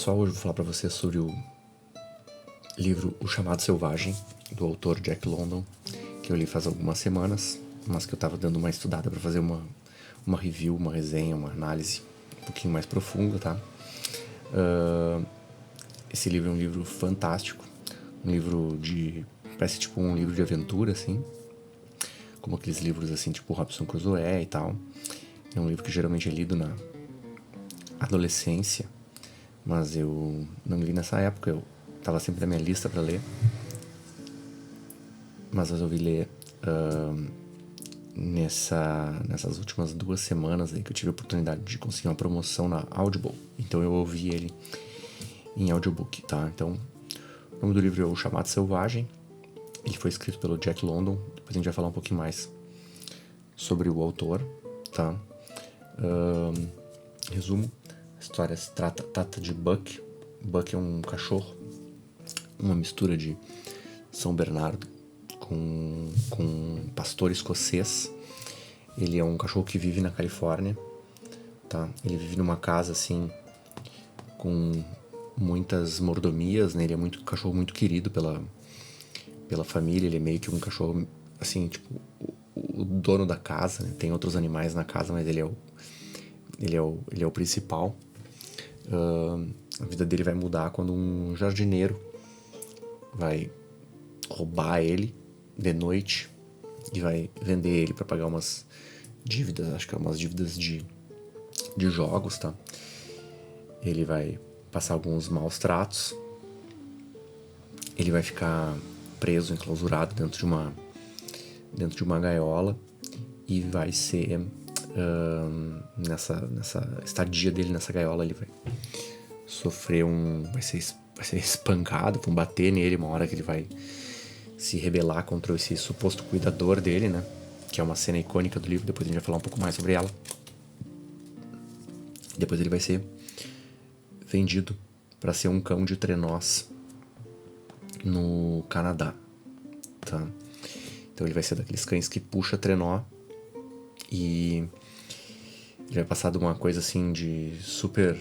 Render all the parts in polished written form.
pessoal, hoje eu vou falar pra vocês sobre o livro O Chamado Selvagem, do autor Jack London, que eu li faz algumas semanas, mas que eu tava dando uma estudada pra fazer uma review, uma resenha, uma análise um pouquinho mais profunda, tá? Esse livro é um livro fantástico, um livro parece tipo um livro de aventura, assim, como aqueles livros assim, tipo Robinson Crusoe e tal. É um livro que geralmente é lido na adolescência, mas eu não li nessa época, eu tava sempre na minha lista para ler, mas resolvi ler nessas últimas 2 semanas aí que eu tive a oportunidade de conseguir uma promoção na Audible, então eu ouvi ele em audiobook, tá? Então, o nome do livro é O Chamado Selvagem, ele foi escrito pelo Jack London, depois a gente vai falar um pouquinho mais sobre o autor, tá? Resumo, a história se trata de Buck. Buck é um cachorro, uma mistura de São Bernardo com um pastor escocês. Ele é um cachorro que vive na Califórnia, tá? Ele vive numa casa assim com muitas mordomias, né? Ele é um cachorro muito querido pela família. Ele é meio que um cachorro assim, tipo o dono da casa, né? Tem outros animais na casa, mas ele é o principal. A vida dele vai mudar quando um jardineiro vai roubar ele de noite e vai vender ele para pagar umas dívidas, acho que é umas dívidas de jogos, tá? Ele vai passar alguns maus tratos, ele vai ficar preso, enclausurado dentro de uma gaiola e vai ser nessa estadia dele nessa gaiola ele vai sofrer vai ser espancado, vão bater nele uma hora que ele vai se rebelar contra esse suposto cuidador dele, né? Que é uma cena icônica do livro, depois a gente vai falar um pouco mais sobre ela. Depois ele vai ser vendido para ser um cão de trenós no Canadá, tá? Então ele vai ser daqueles cães que puxa trenó e ele vai passar de uma coisa assim de super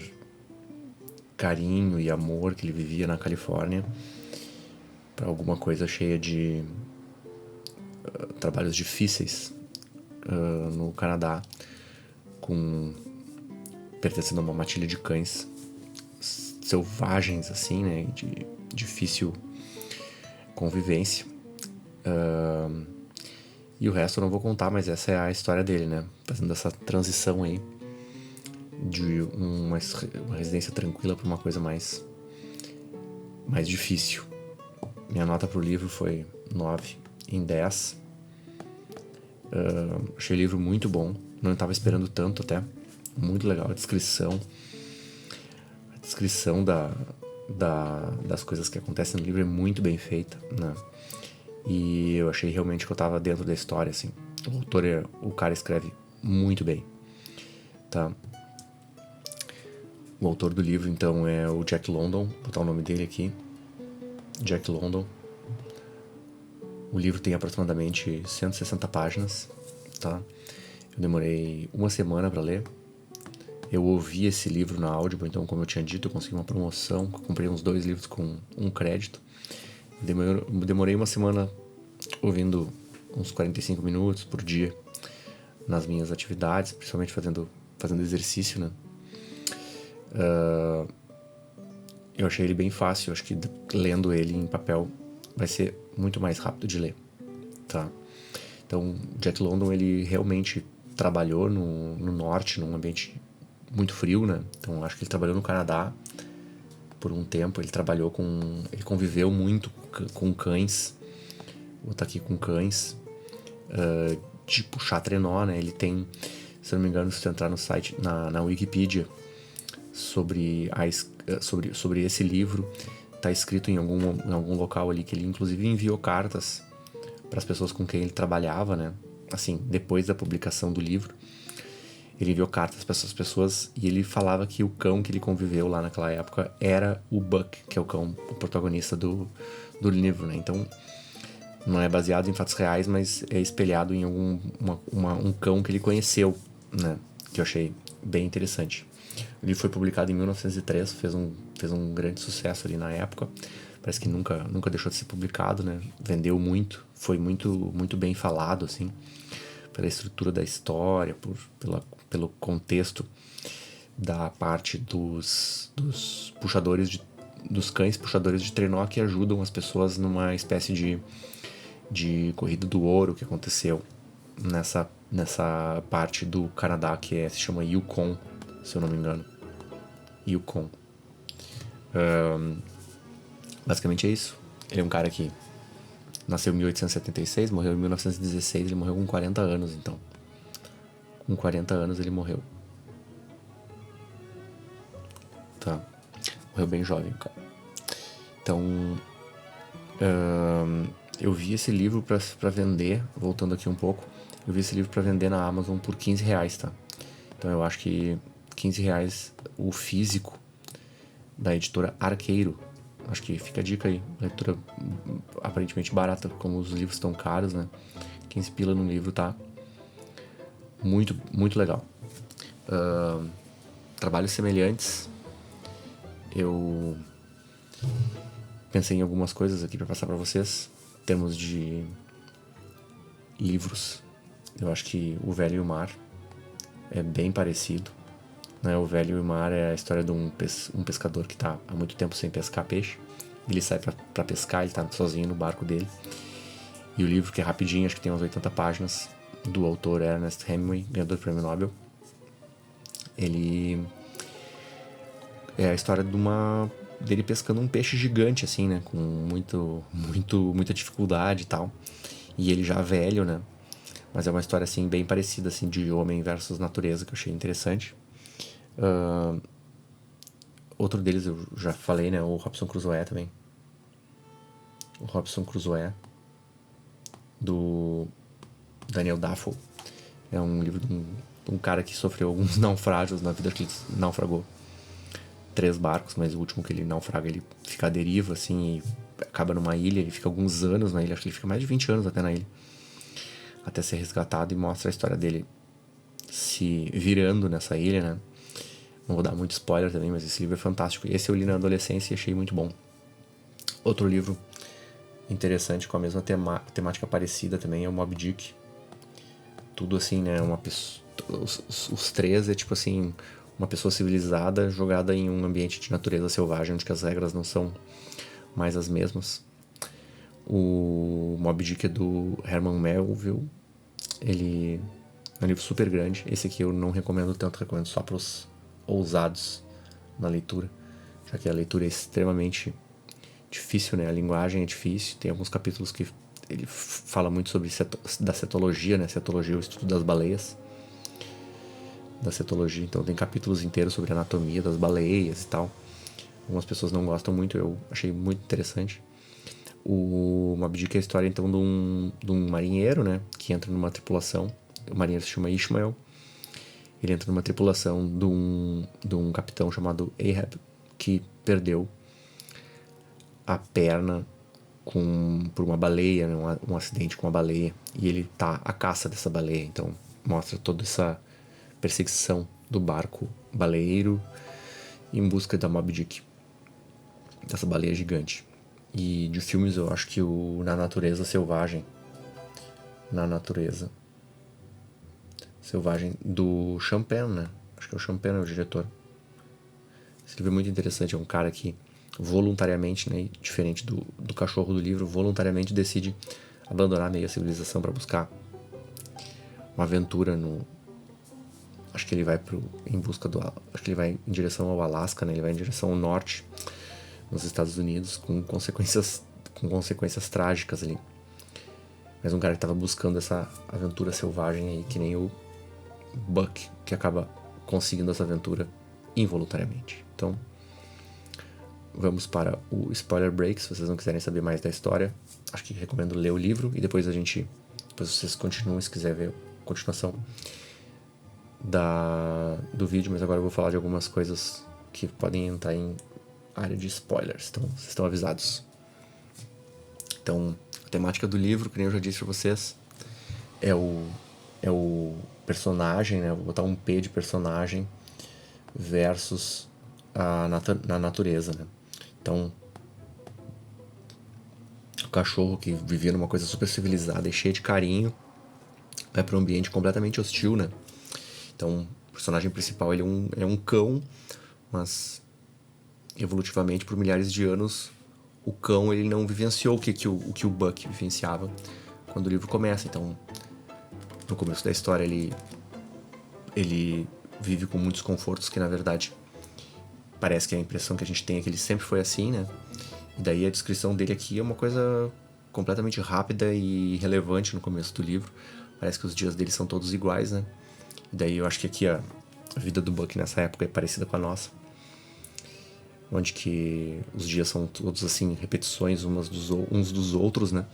carinho e amor que ele vivia na Califórnia para alguma coisa cheia de trabalhos difíceis no Canadá, pertencendo a uma matilha de cães selvagens assim, né, de difícil convivência. E o resto eu não vou contar, mas essa é a história dele, né, fazendo essa transição aí de uma residência tranquila para uma coisa mais difícil. Minha nota pro livro foi 9 em 10. Achei o livro muito bom, não estava esperando tanto até, muito legal a descrição das coisas que acontecem no livro é muito bem feita, né? E eu achei realmente que eu estava dentro da história, assim. O cara escreve muito bem, tá? O autor do livro, então, é o Jack London, vou botar o nome dele aqui, Jack London. O livro tem aproximadamente 160 páginas, tá? Eu demorei 1 semana para ler. Eu ouvi esse livro na Audible, então, como eu tinha dito, eu consegui uma promoção. Comprei uns 2 livros com 1 crédito. Demorei 1 semana ouvindo uns 45 minutos por dia nas minhas atividades, principalmente fazendo exercício, né? Eu achei ele bem fácil, acho que lendo ele em papel vai ser muito mais rápido de ler, tá? Então, Jack London, ele realmente trabalhou no norte, num ambiente muito frio, né? Então, acho que ele trabalhou no Canadá por um tempo, ele conviveu muito com cães, vou estar aqui com cães, de puxar trenó, né? Ele tem, se eu não me engano, se você entrar no site, na Wikipedia, sobre esse livro, tá escrito em algum local ali que ele inclusive enviou cartas para as pessoas com quem ele trabalhava, né? Assim, depois da publicação do livro, ele enviou cartas para essas pessoas e ele falava que o cão que ele conviveu lá naquela época era o Buck, que é o protagonista do livro, né? Então, não é baseado em fatos reais, mas é espelhado em um cão que ele conheceu, né? Que eu achei bem interessante. O livro foi publicado em 1903, fez um grande sucesso ali na época. Parece que nunca deixou de ser publicado, né? Vendeu muito, foi muito bem falado, assim, pela estrutura da história, pelo contexto da parte dos cães puxadores de trenó que ajudam as pessoas numa espécie de corrida do ouro que aconteceu nessa parte do Canadá que se chama Yukon, se eu não me engano. Yukon. Basicamente é isso. Ele é um cara que nasceu em 1876, morreu em 1916, ele morreu com 40 anos, então. Com 40 anos ele morreu. Tá. Morreu bem jovem, cara. Então, eu vi esse livro pra vender, voltando aqui um pouco, eu vi esse livro pra vender na Amazon por R$15, tá? Então eu acho que R$15 o físico da editora Arqueiro. Acho que fica a dica aí. Leitura aparentemente barata, como os livros estão caros, né? 15 pila no livro tá muito, muito legal. Trabalhos semelhantes. Eu pensei em algumas coisas aqui para passar para vocês. Em termos de livros, eu acho que O Velho e o Mar é bem parecido. Né? O Velho e o Mar é a história de um pescador que está há muito tempo sem pescar peixe. Ele sai para pescar, ele está sozinho no barco dele. E o livro, que é rapidinho, acho que tem umas 80 páginas, do autor Ernest Hemingway, ganhador do Prêmio Nobel. Ele é a história dele pescando um peixe gigante, assim, né? Com muita dificuldade e tal. E ele já velho, né? Mas é uma história, assim, bem parecida, assim, de homem versus natureza, que eu achei interessante. Outro deles eu já falei, né? O Robinson Crusoe também. O Robinson Crusoe, do Daniel Dafoe. É um livro de um cara que sofreu alguns naufrágios na vida, que ele naufragou 3 barcos, mas o último que ele naufraga, ele fica à deriva, assim, e acaba numa ilha, ele fica alguns anos na ilha, acho que ele fica mais de 20 anos até na ilha, até ser resgatado, e mostra a história dele se virando nessa ilha, né? Não vou dar muito spoiler também, mas esse livro é fantástico. Esse eu li na adolescência e achei muito bom. Outro livro interessante, com a mesma temática parecida também, é o Moby Dick. Tudo assim, né? Os três é tipo assim, uma pessoa civilizada jogada em um ambiente de natureza selvagem, onde as regras não são mais as mesmas. O Moby Dick é do Herman Melville. Ele é um livro super grande. Esse aqui eu não recomendo tanto, recomendo só para os ousados na leitura, já que a leitura é extremamente difícil, né? A linguagem é difícil. Tem alguns capítulos que ele fala muito sobre da cetologia, né? Cetologia é o estudo das baleias, da cetologia. Então tem capítulos inteiros sobre a anatomia das baleias e tal. Algumas pessoas não gostam muito, eu achei muito interessante. O Moby Dick é a história então de um marinheiro, né? Que entra numa tripulação. O marinheiro se chama Ishmael. Ele entra numa tripulação de um capitão chamado Ahab, que perdeu a perna por uma baleia, né? Um acidente com uma baleia. E ele tá à caça dessa baleia. Então mostra toda essa perseguição do barco baleeiro em busca da Moby Dick, dessa baleia gigante. E de filmes eu acho que o Na Natureza Selvagem. Na Natureza Selvagem, do Champagne, né? Acho que é o Champagne, o diretor. Esse livro é muito interessante, é um cara que voluntariamente, né, diferente do cachorro do livro, voluntariamente decide abandonar meio a civilização para buscar uma aventura acho que ele vai acho que ele vai em direção ao Alasca, né? Ele vai em direção ao norte, nos Estados Unidos, com consequências trágicas ali. Mas um cara que estava buscando essa aventura selvagem aí, que nem o Buck, que acaba conseguindo essa aventura involuntariamente. Então, vamos para o spoiler break, se vocês não quiserem saber mais da história. Acho que recomendo ler o livro e depois vocês continuam, se quiser ver a continuação do vídeo, mas agora eu vou falar de algumas coisas que podem entrar em área de spoilers, então vocês estão avisados. Então, a temática do livro, que nem eu já disse pra vocês, é o personagem, né? Vou botar um P de personagem versus na natureza, né? Então, o cachorro que vivia numa coisa super civilizada e cheia de carinho vai para um ambiente completamente hostil, né? Então, o personagem principal ele é um cão, mas evolutivamente por milhares de anos o cão ele não vivenciou o que o Buck vivenciava quando o livro começa. Então, no começo da história ele vive com muitos confortos que na verdade parece que a impressão que a gente tem é que ele sempre foi assim, né? E daí a descrição dele aqui é uma coisa completamente rápida e relevante no começo do livro. Parece que os dias dele são todos iguais, né? E daí eu acho que aqui a vida do Buck nessa época é parecida com a nossa. Onde que os dias são todos assim, repetições uns dos outros, né?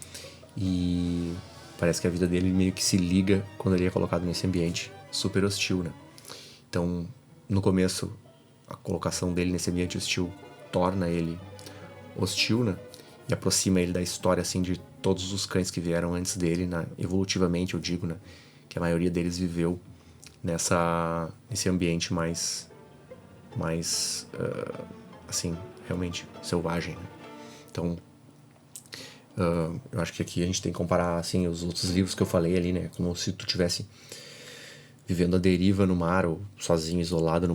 E parece que a vida dele meio que se liga quando ele é colocado nesse ambiente super hostil, né? Então, no começo, a colocação dele nesse ambiente hostil torna ele hostil, né? E aproxima ele da história, assim, de todos os cães que vieram antes dele, né? Evolutivamente, eu digo, né? Que a maioria deles viveu nesse ambiente mais assim, realmente selvagem, né? Então, eu acho que aqui a gente tem que comparar, assim, os outros livros que eu falei ali, né? Como se tu tivesse vivendo a deriva no mar ou sozinho, isolado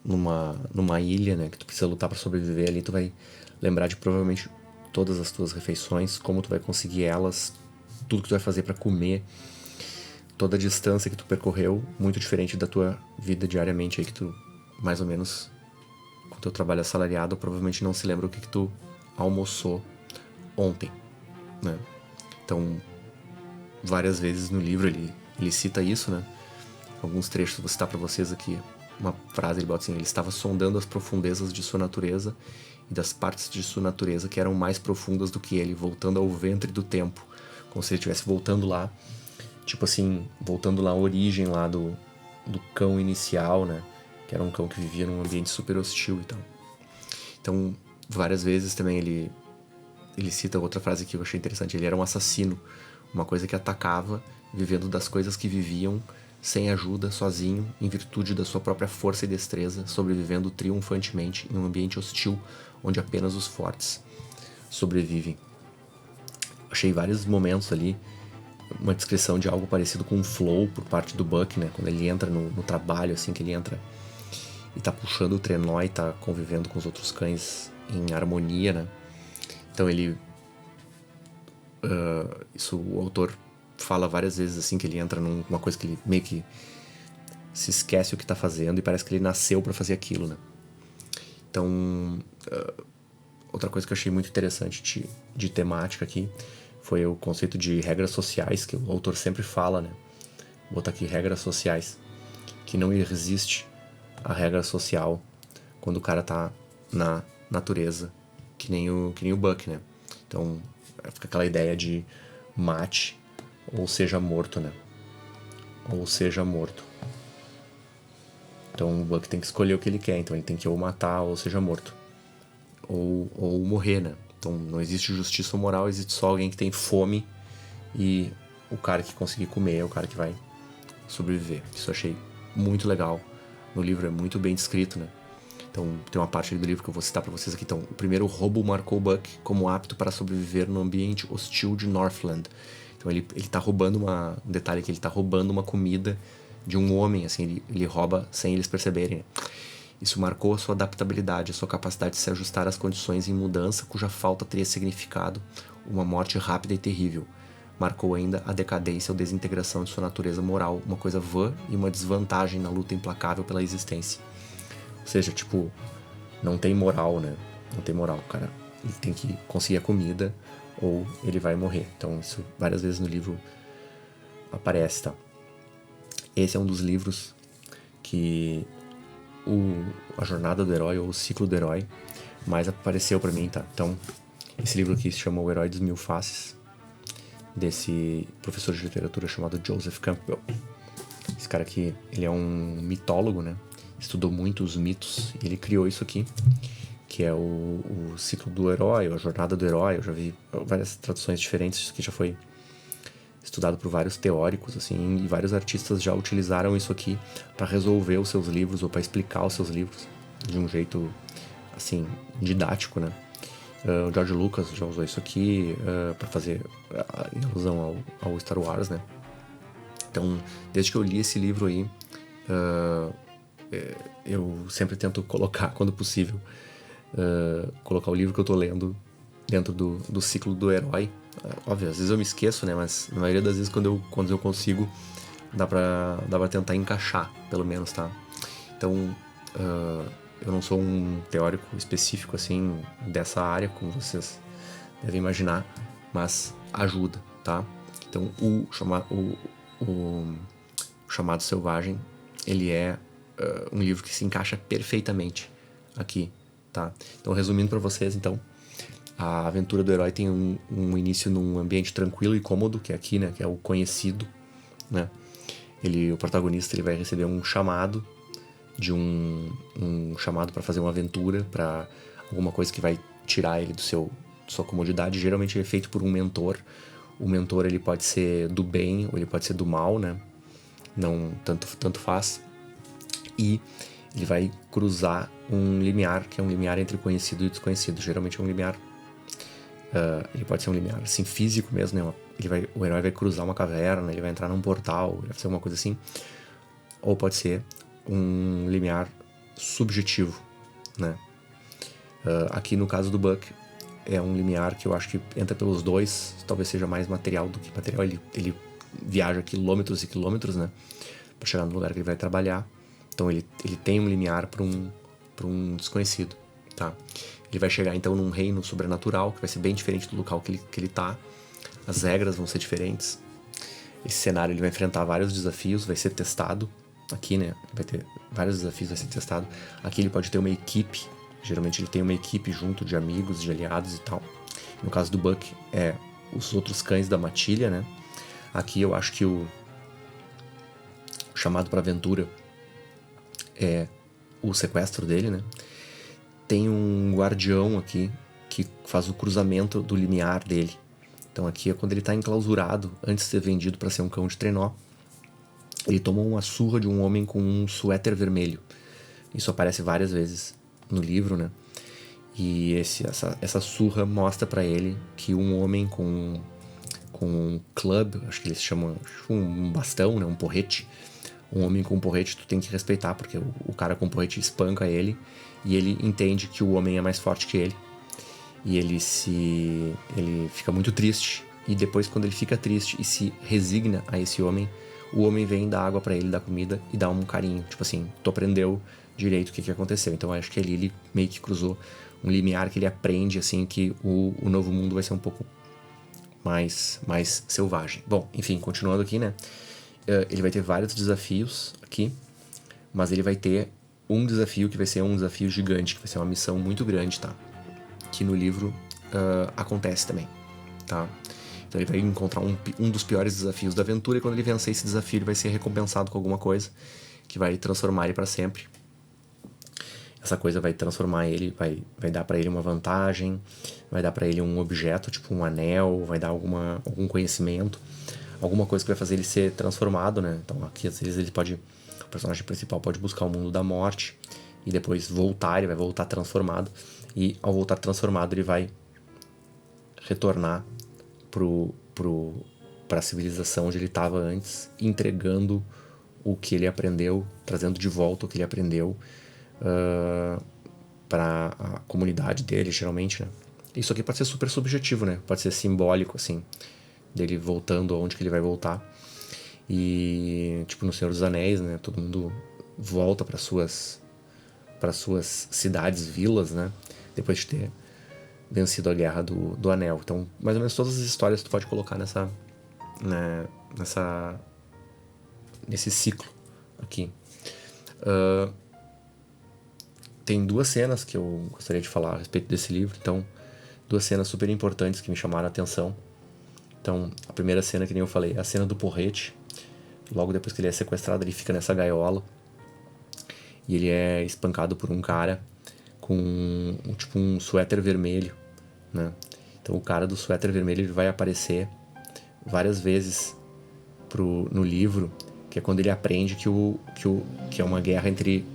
numa ilha, né? Que tu precisa lutar para sobreviver ali. Tu vai lembrar de provavelmente todas as tuas refeições, como tu vai conseguir elas, tudo que tu vai fazer para comer, toda a distância que tu percorreu, muito diferente da tua vida diariamente aí que tu, mais ou menos, com o teu trabalho assalariado, provavelmente não se lembra o que tu almoçou ontem, né? Então, várias vezes no livro ele cita isso, né? Alguns trechos, vou citar para vocês aqui uma frase, ele bota assim: ele estava sondando as profundezas de sua natureza e das partes de sua natureza que eram mais profundas do que ele, voltando ao ventre do tempo, como se ele estivesse voltando lá, tipo assim, voltando lá à origem lá do cão inicial, né? Que era um cão que vivia num ambiente super hostil e tal. Então, várias vezes também ele cita outra frase que eu achei interessante: ele era um assassino, uma coisa que atacava, vivendo das coisas que viviam, sem ajuda, sozinho, em virtude da sua própria força e destreza, sobrevivendo triunfantemente em um ambiente hostil, onde apenas os fortes sobrevivem. Achei vários momentos ali, uma descrição de algo parecido com um flow por parte do Buck, né? Quando ele entra no trabalho, assim, que ele entra e tá puxando o trenó e tá convivendo com os outros cães em harmonia, né? Então ele... isso o autor fala várias vezes, assim, que ele entra numa coisa que ele meio que se esquece o que tá fazendo e parece que ele nasceu para fazer aquilo, né? Então, outra coisa que eu achei muito interessante de temática aqui foi o conceito de regras sociais, que o autor sempre fala, né? Vou botar aqui regras sociais, que não existe a regra social quando o cara tá na natureza, que nem o Buck, né? Então, fica aquela ideia de mate ou seja morto, né? Ou seja morto. Então o Buck tem que escolher o que ele quer, então ele tem que ou matar ou seja morto. Ou morrer, né? Então não existe justiça ou moral, existe só alguém que tem fome e o cara que conseguir comer é o cara que vai sobreviver. Isso eu achei muito legal. No livro é muito bem descrito, né? Então tem uma parte do livro que eu vou citar pra vocês aqui. Então, o primeiro roubo marcou Buck como apto para sobreviver no ambiente hostil de Northland. Então ele tá roubando um detalhe que ele tá roubando uma comida de um homem, assim, ele rouba sem eles perceberem, né? Isso marcou a sua adaptabilidade, a sua capacidade de se ajustar às condições em mudança, cuja falta teria significado uma morte rápida e terrível. Marcou ainda a decadência ou desintegração de sua natureza moral, uma coisa vã e uma desvantagem na luta implacável pela existência. Ou seja, tipo, não tem moral, né? Não tem moral, cara. Ele tem que conseguir a comida ou ele vai morrer. Então isso várias vezes no livro aparece, tá? Esse é um dos livros que a jornada do herói ou o ciclo do herói mais apareceu pra mim, tá? Então, esse livro aqui se chama O Herói dos Mil Faces, desse professor de literatura chamado Joseph Campbell. Esse cara aqui, ele é um mitólogo, né? Estudou muito os mitos e ele criou isso aqui, que é o ciclo do herói, ou a jornada do herói. Eu já vi várias traduções diferentes, isso aqui já foi estudado por vários teóricos, assim, e vários artistas já utilizaram isso aqui para resolver os seus livros ou para explicar os seus livros de um jeito, assim, didático, né? O George Lucas já usou isso aqui para fazer em alusão ao Star Wars, né? Então, desde que eu li esse livro aí, eu sempre tento colocar, quando possível, colocar o livro que eu tô lendo dentro do ciclo do herói. Óbvio, às vezes eu me esqueço, né? Mas na maioria das vezes, quando eu consigo, dá pra tentar encaixar, pelo menos, tá? Então, eu não sou um teórico específico, assim, dessa área, como vocês devem imaginar, mas ajuda, tá? Então, o Chamado Selvagem, ele é um livro que se encaixa perfeitamente aqui, tá? Então, resumindo pra vocês, então, a aventura do herói tem um início num ambiente tranquilo e cômodo, que é aqui, né? Que é o conhecido, né? O protagonista, ele vai receber um chamado de um chamado para fazer uma aventura, para alguma coisa que vai tirar ele sua comodidade. Geralmente ele é feito por um mentor. O mentor, ele pode ser do bem ou ele pode ser do mal, né? Não tanto faz. E ele vai cruzar um limiar, que é um limiar entre conhecido e desconhecido. Geralmente é um limiar ele pode ser um limiar assim, físico mesmo, né? O herói vai cruzar uma caverna, ele vai entrar num portal, ele vai fazer uma coisa assim. Ou pode ser um limiar subjetivo, né? Aqui no caso do Buck, é um limiar que eu acho que entra pelos dois, talvez seja mais material do que material. Ele viaja quilômetros e quilômetros, né? Pra chegar no lugar que ele vai trabalhar. Então ele tem um limiar para um desconhecido, tá? Ele vai chegar então num reino sobrenatural, que vai ser bem diferente do local que ele tá. As regras vão ser diferentes. Esse cenário ele vai enfrentar vários desafios, vai ser testado. Aqui, né, vai ter vários desafios, vai ser testado. Aqui ele pode ter uma equipe. Geralmente ele tem uma equipe junto de amigos, de aliados e tal. No caso do Buck, os outros cães da matilha, né? Aqui eu acho que o chamado pra aventura é o sequestro dele, né? Tem um guardião aqui que faz o cruzamento do limiar dele. Então aqui é quando ele está enclausurado, antes de ser vendido para ser um cão de trenó. Ele toma uma surra de um homem com um suéter vermelho. Isso aparece várias vezes no livro, né? E essa surra mostra para ele que um homem com um club, acho que eles chamam um bastão, né? Um porrete. Um homem com um porrete tu tem que respeitar, porque o cara com porrete espanca ele e ele entende que o homem é mais forte que ele. E ele fica muito triste. E depois, quando ele fica triste e se resigna a esse homem, o homem vem dar água pra ele, dá comida e dá um carinho. Tipo assim, tu aprendeu direito o que aconteceu. Então acho que ali ele meio que cruzou um limiar que ele aprende, assim, que o novo mundo vai ser um pouco mais selvagem. Bom, enfim, continuando aqui, né? Ele vai ter vários desafios aqui, mas ele vai ter um desafio que vai ser um desafio gigante, que vai ser uma missão muito grande, tá? Que no livro acontece também, tá? Então ele vai encontrar um dos piores desafios da aventura, e quando ele vencer esse desafio, ele vai ser recompensado com alguma coisa que vai transformar ele para sempre. Essa coisa vai transformar ele, vai dar para ele uma vantagem, vai dar para ele um objeto, tipo um anel, vai dar algum conhecimento, alguma coisa que vai fazer ele ser transformado, né? Então aqui às vezes o personagem principal pode buscar o mundo da morte e depois voltar, ele vai voltar transformado, e ao voltar transformado ele vai retornar para a civilização onde ele estava antes, entregando o que ele aprendeu, trazendo de volta o que ele aprendeu para a comunidade dele, geralmente, né? Isso aqui pode ser super subjetivo, né? Pode ser simbólico, assim, dele voltando aonde que ele vai voltar. E, tipo, no Senhor dos Anéis, né? Todo mundo volta para suas cidades, vilas, né? Depois de ter vencido a Guerra do Anel. Então, mais ou menos todas as histórias tu pode colocar nesse ciclo aqui. Tem duas cenas que eu gostaria de falar a respeito desse livro. Então, duas cenas super importantes que me chamaram a atenção. Então, a primeira cena, que nem eu falei, é a cena do porrete. Logo depois que ele é sequestrado, ele fica nessa gaiola e ele é espancado por um cara com um suéter vermelho, né? Então o cara do suéter vermelho, ele vai aparecer várias vezes no livro, que é quando ele aprende que é uma guerra entre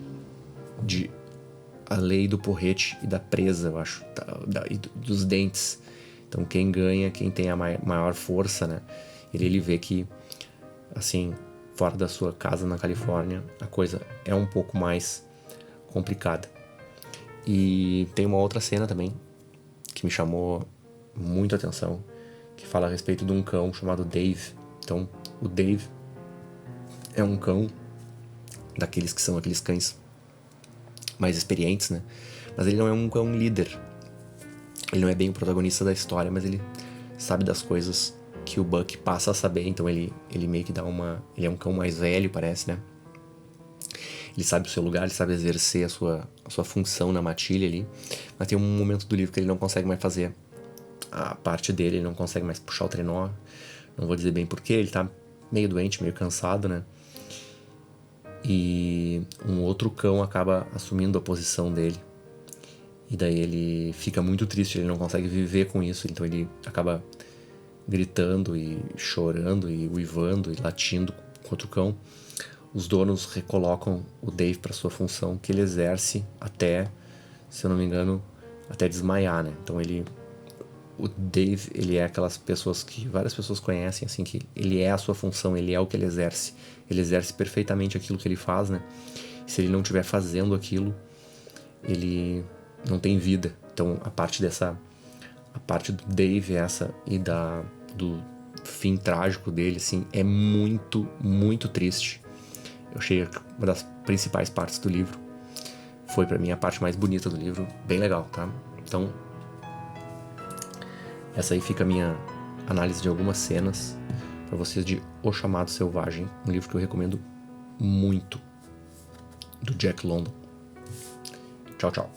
a lei do porrete e da presa, eu acho, e dos dentes. Então quem ganha, quem tem a maior força, né? Ele vê que, assim, fora da sua casa na Califórnia, a coisa é um pouco mais complicada. E tem uma outra cena também que me chamou muito a atenção, que fala a respeito de um cão chamado Dave. Então, o Dave é um cão daqueles que são aqueles cães mais experientes, né? Mas ele não é um cão líder. Ele não é bem o protagonista da história, mas ele sabe das coisas que o Buck passa a saber. Então ele meio que dá uma... Ele é um cão mais velho, parece, né? Ele sabe o seu lugar, ele sabe exercer a sua função na matilha ali. Mas tem um momento do livro que ele não consegue mais fazer a parte dele, ele não consegue mais puxar o trenó. Não vou dizer bem porquê, ele tá meio doente, meio cansado, né? E um outro cão acaba assumindo a posição dele. E daí ele fica muito triste, ele não consegue viver com isso. Então ele acaba gritando e chorando e uivando e latindo contra o cão. Os donos recolocam o Dave para sua função, que ele exerce até, se eu não me engano, até desmaiar, né? Então o Dave, ele é aquelas pessoas que várias pessoas conhecem, assim, que ele é a sua função, ele é o que ele exerce. Ele exerce perfeitamente aquilo que ele faz, né? E se ele não estiver fazendo aquilo, ele não tem vida. Então a parte do Dave essa e do fim trágico dele, assim, é muito, muito triste. Eu achei uma das principais partes do livro. Foi pra mim a parte mais bonita do livro. Bem legal, tá? Então, essa aí fica a minha análise de algumas cenas pra vocês de O Chamado Selvagem. Um livro que eu recomendo muito, do Jack London. Tchau, tchau.